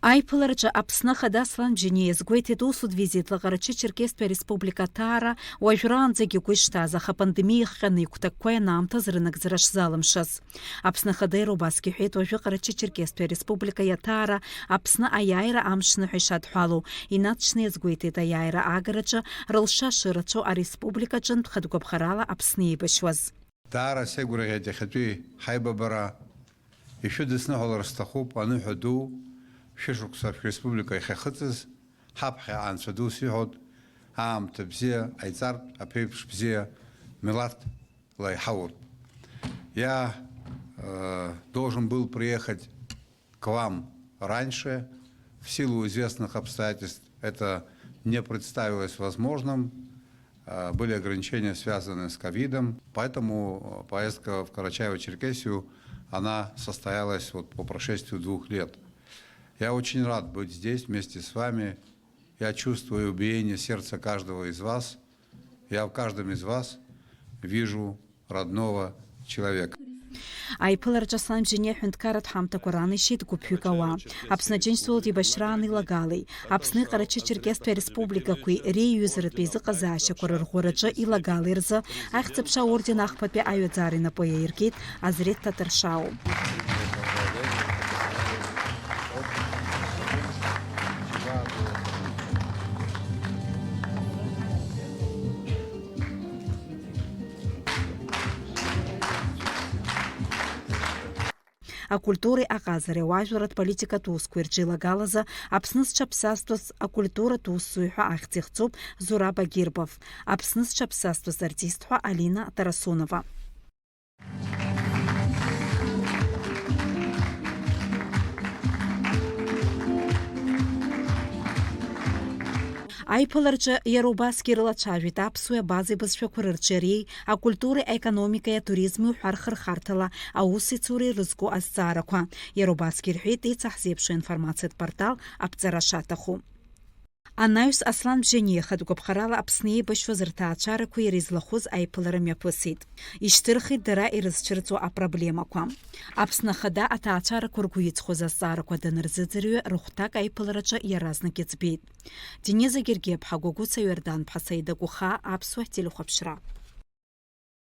Айпыларча Аԥсны Хада Аслан Бжьаниа иазгәеиҭеит усуд визитла Ҟарачы Черкестәи Ареспубликатәаара уажәраанӡагьы игәы ишҭаз, аха апандемиа ихҟьаны игәҭакқәа ианаамҭаз рынагӡара шзалымшаз. Аԥсны Ахадеира убасгьы иҳәеит, уажәы Ҟарачы Черкестәи Ареспублика иаҭаара Аԥсны аиааира амшныҳәа ишадҳәалоу. Инаҵшьны иазгәеиҭеит аиааира аагараҿы рылша шырацәоу ареспубликаҿынтә хатәгәаԥхарала Аԥсны еибашьуаз. Даара сеигәырӷьеит иахьатәи ҳаибабара ишәыдысныҳәалар сҭахуп аныҳәа ду шәышықәса шәреспублика иахьахыҵыз ҳаԥхьа анцәа дус иҳәоит аамҭа бзиа ҟаиҵартә аԥеиԥш бзиа милаҭла иҳаур. Я должен был приехать к вам раньше. В силу известных обстоятельств это не представилось возможным. Были ограничения, связанные с ковидом, поэтому поездка в Карачаево-Черкесию она состоялась вот по прошествию 2 лет. Я очень рад быть здесь вместе с вами. Я чувствую биение сердца каждого из вас. Я в каждом из вас вижу родного человека. Айпыларча Аслан Бжьаниа ҳәынҭқарратә ҳамҭақәа раанишьеит гәыԥҩык ауаа. Аԥсны Аџьынџьтәылатә еибашьраан илагалеи, Аԥсни Ҟарачы Черкестәи Ареспубликақәеи реиҩызаратәы еизыҟазаашьақәа рырӷәӷәараҿы илагалеи рзы ахьӡ-аԥша аорден ахԥатәи аҩаӡара инапы иаиркит Азрет Татаршау. Акультуреи аҟазареи ауаажәларратә политикатә усқәеи рҿы илагалазы Аԥсны зҽаԥсазтәыз акультуратә усзуҩ ҳәа ахьӡ ихҵоуп Зураб Агирбов, Аԥсны зҽаԥсазтәыз артист ҳәа Алина Тарасунова. Айпыларчы иара убасгьы ирылацәажәеит аԥсуа абаза аибызшәақәа рырҿы ари акультуреи, аекономикеи, атуризми уҳәа-рхырхарҭала аусеицуреи рызку азҵаарақәа. Иара убасгьы ирҳәеит еиҵаҳзеиԥшу информациатә портал аԥҵара шаҭаху. Анаҩс Аслан Бжьаниа хатәгәаԥхарала Аԥсны еибашьуаз рҭаацәарақәа иара излахәыз аиԥылара мҩаԥысит. Ишьҭырхит дара ирызцәырҵуа апроблемақәа. Аԥсны Ахада аҭаацәарақәа ргәы иҵхоз азҵаарақәа данырзыӡырҩы рыхәҭак аиԥылараҿы иаразнак иӡбеит. Дениза Гергиаԥҳа, Гәагәыца Иордан-ԥҳа, Саида Гәыхаа, Аԥсуа телехәаԥшра.